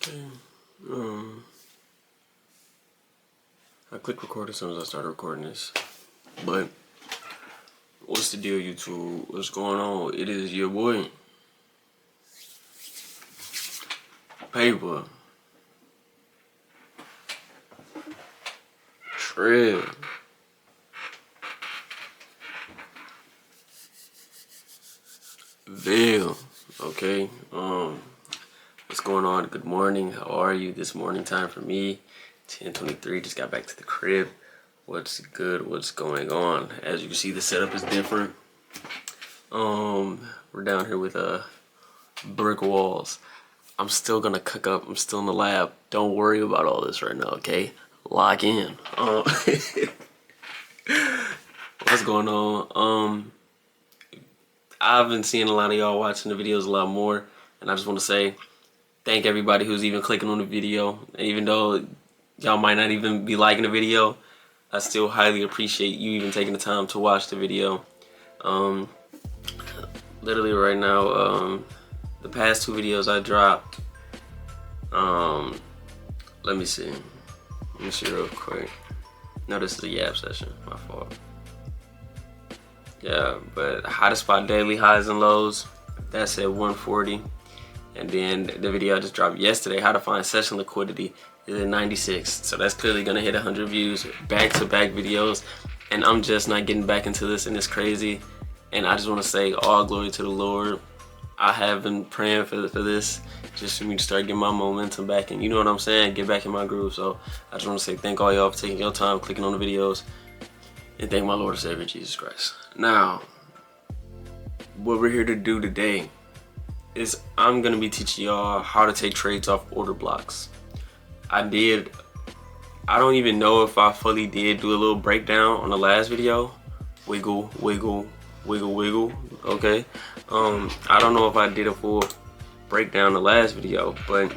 Okay. I clicked record as soon as I started recording this. But what's the deal, YouTube? What's going on? It is your boy Paper Trev. Veil. Okay. What's going on? Good morning. How are you? This morning time for me. 10:23. Just got back to the crib. What's good? What's going on? As you can see, the setup is different. We're down here with brick walls. I'm still gonna cook up. I'm still in the lab. Don't worry about all this right now, okay? Lock in. What's going on? I've been seeing a lot of y'all watching the videos a lot more, and I just want to say thank everybody who's even clicking on the video. And even though y'all might not even be liking the video, I still highly appreciate you even taking the time to watch the video. Literally right now, the past 2 videos I dropped, let me see real quick. No, this is a yap session, my fault. Yeah, but how to spot daily highs and lows, that's at 140. And then the video I just dropped yesterday, how to find session liquidity, is at 96. So that's clearly gonna hit 100 views, back-to-back videos. And I'm just not getting back into this, and it's crazy. And I just wanna say all glory to the Lord. I have been praying for this, just for me to start getting my momentum back, and you know what I'm saying, get back in my groove. So I just wanna say thank all y'all for taking your time, clicking on the videos, and thank my Lord and Savior, Jesus Christ. Now, what we're here to do today is I'm gonna be teaching y'all how to take trades off order blocks. I don't even know if I fully did do a little breakdown on the last video. Wiggle, wiggle, wiggle, wiggle, okay? I don't know if I did a full breakdown the last video, but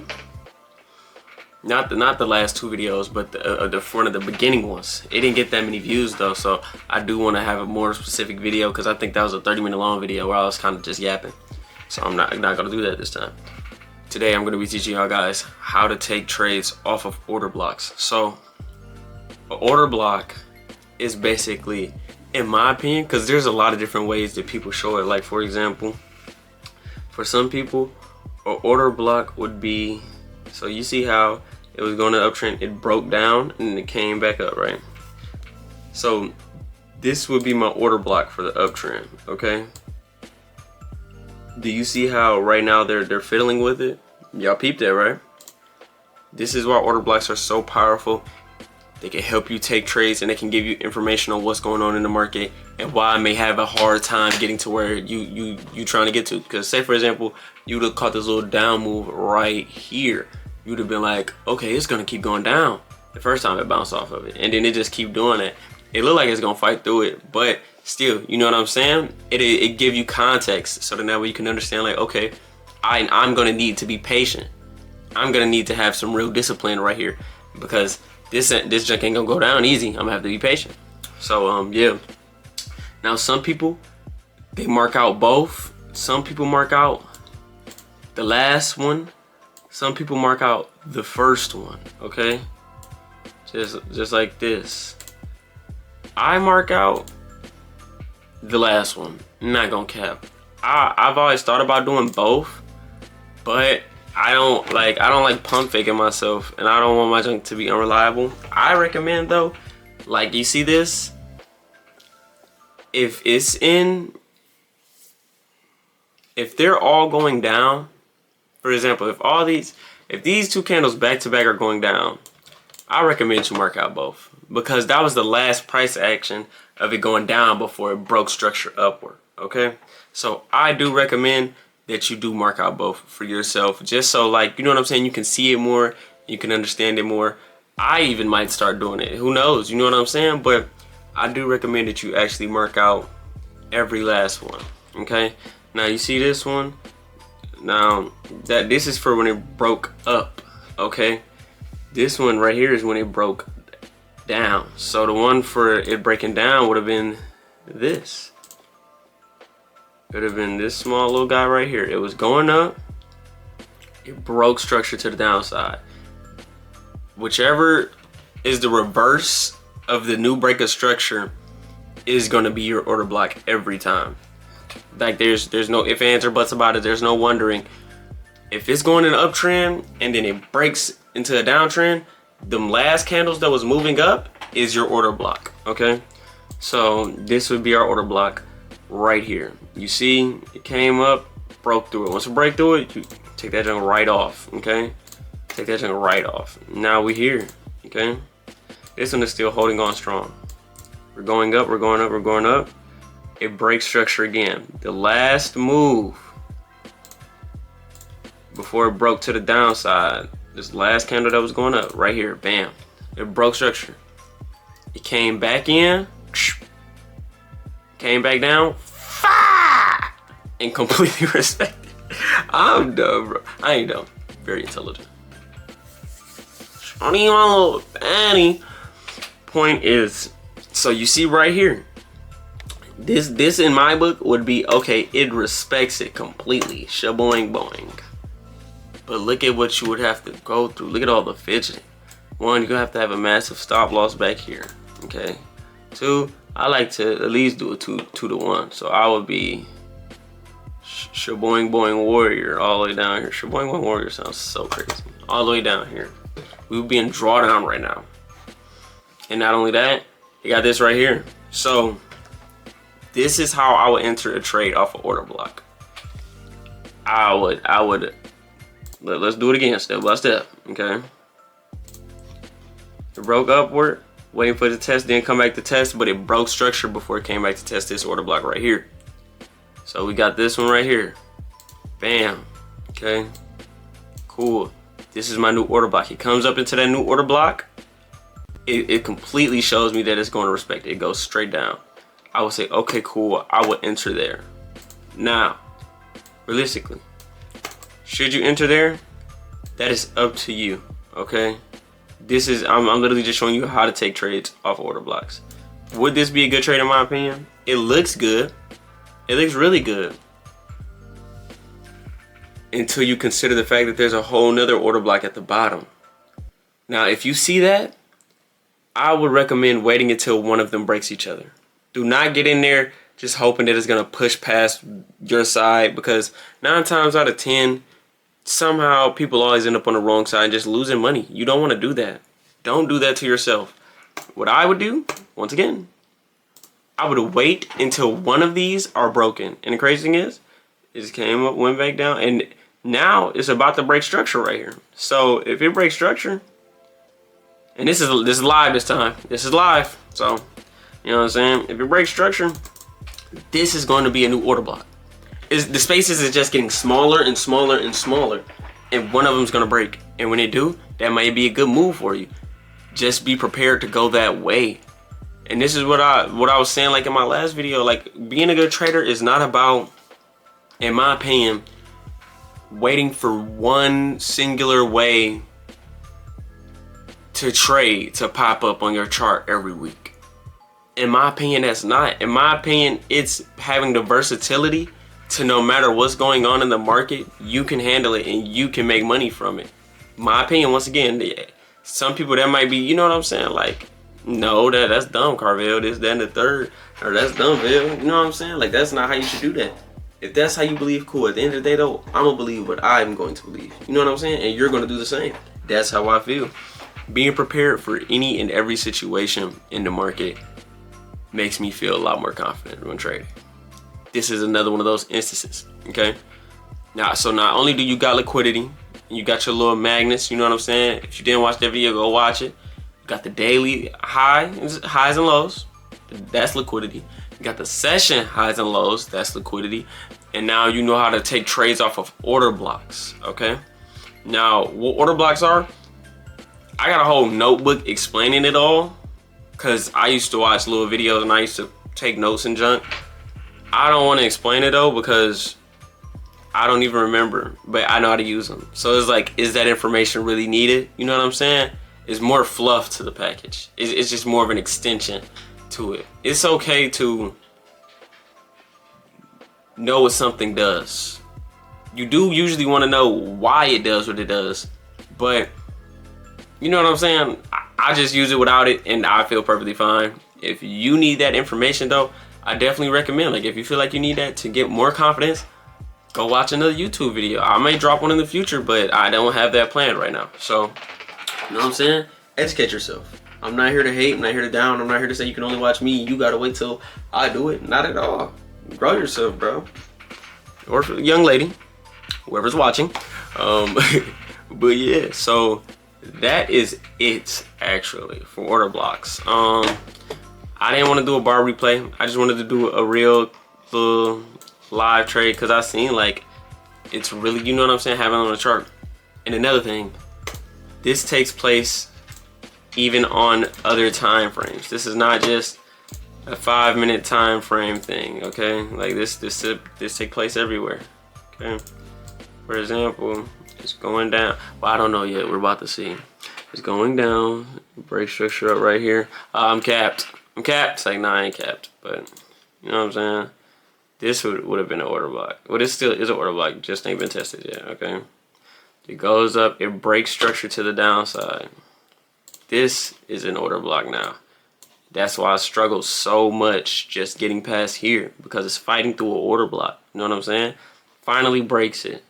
not the last 2 videos, but the front of the beginning ones. It didn't get that many views though, so I do want to have a more specific video, because I think that was a 30-minute long video where I was kind of just yapping. So I'm not gonna do that this time. Today I'm gonna be teaching y'all guys how to take trades off of order blocks. So an order block is basically, in my opinion, because there's a lot of different ways that people show it. Like, for example, for some people, an order block would be, so you see how it was going to uptrend, it broke down and it came back up, right? So this would be my order block for the uptrend, okay? Do you see how right now they're fiddling with it? Y'all peeped that, right? This is why order blocks are so powerful. They can help you take trades, and they can give you information on what's going on in the market and why I may have a hard time getting to where you trying to get to. Because say, for example, you would have caught this little down move right here. You would have been like, okay, it's gonna keep going down. The first time it bounced off of it, and then it just keep doing it. It looked like it's gonna fight through it, but still, you know what I'm saying? It give you context, so that way you can understand, like, okay, I'm gonna need to be patient. I'm gonna need to have some real discipline right here, because this junk ain't gonna go down easy. I'm gonna have to be patient. So yeah. Now some people, they mark out both. Some people mark out the last one. Some people mark out the first one. Okay, just like this. I mark out the last one. I'm not gonna cap. I've always thought about doing both, but I don't like pump faking myself, and I don't want my junk to be unreliable. I recommend though, like, you see this, if they're all going down, for example, if these 2 candles back to back are going down, I recommend you mark out both, because that was the last price action of it going down before it broke structure upward, okay? So I do recommend that you do mark out both for yourself, just so, like, you know what I'm saying, you can see it more, you can understand it more. I even might start doing it, who knows, you know what I'm saying? But I do recommend that you actually mark out every last one, okay? Now you see this one, now this is for when it broke up, okay? This one right here is when it broke down. So the one for it breaking down would have been this. It would have been this small little guy right here. It was going up, It broke structure to the downside. Whichever is the reverse of the new break of structure is going to be your order block every time. Like there's no ifs, ands, or buts about it. There's no wondering. If it's going in an uptrend and then it breaks into a downtrend, them last candles that was moving up is your order block, okay? So this would be our order block right here. You see, it came up, broke through it. Once it break through it, you take that junk right off, okay? Take that junk right off. Now we're here, okay? This one is still holding on strong. We're going up, we're going up, we're going up. It breaks structure again. The last move before it broke to the downside, this last candle that was going up right here, bam, it broke structure. It came back in, came back down, and completely respected. I'm dumb, bro. I ain't dumb. Very intelligent. Only my little Annie. Point is, so you see right here, this in my book would be okay. It respects it completely. Shaboing boing. But look at what you would have to go through. Look at all the fidgeting. One, you're gonna have to have a massive stop loss back here. Okay. Two, I like to at least do a 2 to 1. So I would be shaboing boing warrior all the way down here. Shaboing boing warrior sounds so crazy. All the way down here. We would be in drawdown right now. And not only that, you got this right here. So this is how I would enter a trade off of order block. Let's do it again, step by step, okay? It broke upward, waiting for the test, then come back to test, but it broke structure before it came back to test this order block right here. So we got this one right here. Bam, okay? Cool. This is my new order block. It comes up into that new order block. It completely shows me that it's going to respect it. It goes straight down. I would say, okay, cool, I would enter there. Now, realistically, should you enter there? That is up to you, okay? This is, I'm literally just showing you how to take trades off order blocks. Would this be a good trade in my opinion? It looks good. It looks really good. Until you consider the fact that there's a whole nother order block at the bottom. Now, if you see that, I would recommend waiting until one of them breaks each other. Do not get in there just hoping that it's gonna push past your side, because 9 times out of 10, somehow people always end up on the wrong side and just losing money. You don't want to do that. Don't do that to yourself. What I would do, once again, I would wait until one of these are broken. And the crazy thing is, it just came up, went back down, and now it's about to break structure right here. So if it breaks structure, and this is live this time. This is live. So, you know what I'm saying? If it breaks structure, this is going to be a new order block. The spaces is just getting smaller and smaller and smaller, and one of them is going to break. And when they do, that might be a good move for you. Just be prepared to go that way. And this is what I was saying, like in my last video, like being a good trader is not about, in my opinion, waiting for one singular way to trade to pop up on your chart every week. In my opinion, that's not. In my opinion, it's having the versatility to, no matter what's going on in the market, you can handle it and you can make money from it. My opinion, once again, some people that might be, you know what I'm saying? Like, no, that's dumb, Carvel, this, that, and the third. Or that's dumb, Bill. You know what I'm saying? Like, that's not how you should do that. If that's how you believe, cool. At the end of the day, though, I'm going to believe what I'm going to believe. You know what I'm saying? And you're going to do the same. That's how I feel. Being prepared for any and every situation in the market makes me feel a lot more confident when trading. This is another one of those instances, okay? Now, so not only do you got liquidity, you got your little magnets, you know what I'm saying? If you didn't watch that video, go watch it. You got the daily highs and lows, that's liquidity. You got the session highs and lows, that's liquidity. And now you know how to take trades off of order blocks, okay? Now, what order blocks are, I got a whole notebook explaining it all, because I used to watch little videos and I used to take notes and junk. I don't want to explain it though, because I don't even remember, but I know how to use them. So it's like, is that information really needed? You know what I'm saying? It's more fluff to the package. It's just more of an extension to it. It's okay to know what something does, you do usually want to know why it does what it does. But you know what I'm saying? I just use it without it and I feel perfectly fine. If you need that information though, I definitely recommend, like if you feel like you need that to get more confidence, go watch another YouTube video. I may drop one in the future, but I don't have that planned right now. So, you know what I'm saying? Educate yourself. I'm not here to hate, I'm not here to down, I'm not here to say you can only watch me, you gotta wait till I do it. Not at all. Grow yourself, bro. Or young lady, whoever's watching. But yeah, so that is it actually for order blocks. I didn't want to do a bar replay. I just wanted to do a real live trade because I seen like it's really, you know what I'm saying, having on the chart. And another thing, this takes place even on other time frames. This is not just a 5-minute time frame thing, okay? Like this take place everywhere, okay? For example, it's going down. Well, I don't know yet. We're about to see. It's going down. Break structure up right here. I'm capped. I'm capped. It's like, nah, I ain't capped. But you know what I'm saying? This would have been an order block. Well, this still is an order block. Just ain't been tested yet. Okay. It goes up. It breaks structure to the downside. This is an order block now. That's why I struggle so much just getting past here, because it's fighting through an order block. You know what I'm saying? Finally breaks it.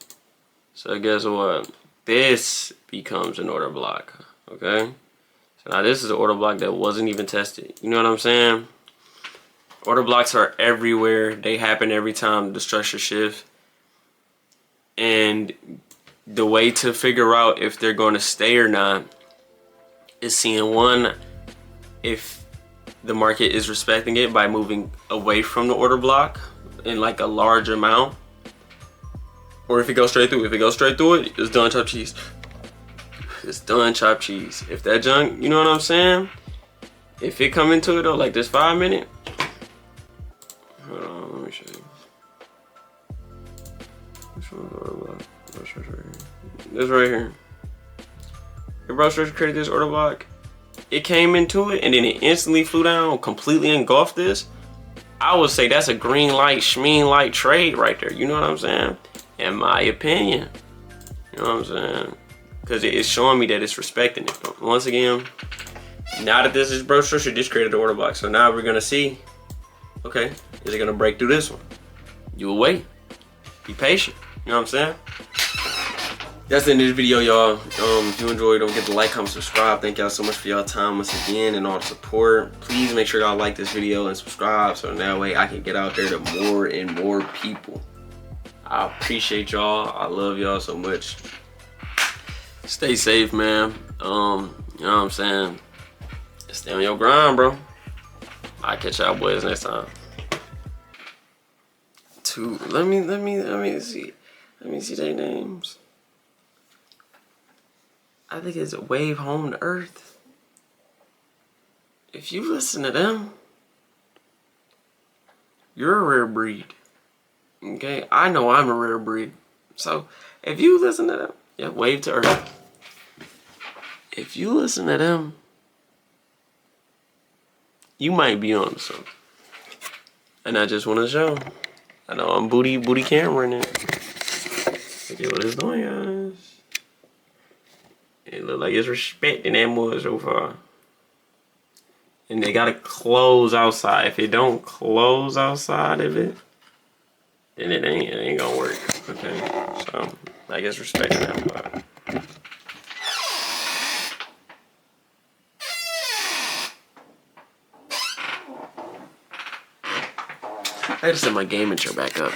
So guess what? This becomes an order block. Okay. So now this is an order block that wasn't even tested. You know what I'm saying? Order blocks are everywhere. They happen every time the structure shifts. And the way to figure out if they're going to stay or not is seeing, one, if the market is respecting it by moving away from the order block in like a large amount, or if it goes straight through. If it goes straight through it, it's done chopped cheese. It's done chopped cheese. If that junk, you know what I'm saying? If it come into it though, like this 5-minute. Hold on, let me show you. Which one's order block? This right here. Your bro structure created this order block. It came into it and then it instantly flew down, completely engulfed this. I would say that's a green light, schmeen light trade right there. You know what I'm saying? In my opinion. You know what I'm saying? Because it's showing me that it's respecting it. But once again, now that this is bro structure, just created the order block. So now we're gonna see, okay, is it gonna break through this one? You will wait. Be patient. You know what I'm saying? That's the end of this video, y'all. If you enjoyed, don't forget to like, comment, subscribe. Thank y'all so much for y'all time once again and all the support. Please make sure y'all like this video and subscribe so that way I can get out there to more and more people. I appreciate y'all. I love y'all so much. Stay safe, man. You know what I'm saying? Stay on your grind, bro. I'll catch y'all boys next time. Let me see. Let me see their names. I think it's Wave Home to Earth. If you listen to them, you're a rare breed. Okay? I know I'm a rare breed. So, if you listen to them, yeah, Wave to Earth. If you listen to them, you might be on something. And I just want to show. I know I'm booty camera in it. Look at what it's doing, guys. It look like it's respecting that more so far. And they gotta close outside. If it don't close outside of it, then it ain't gonna work. Okay, so I guess respecting that part. I gotta set my gaming chair back up.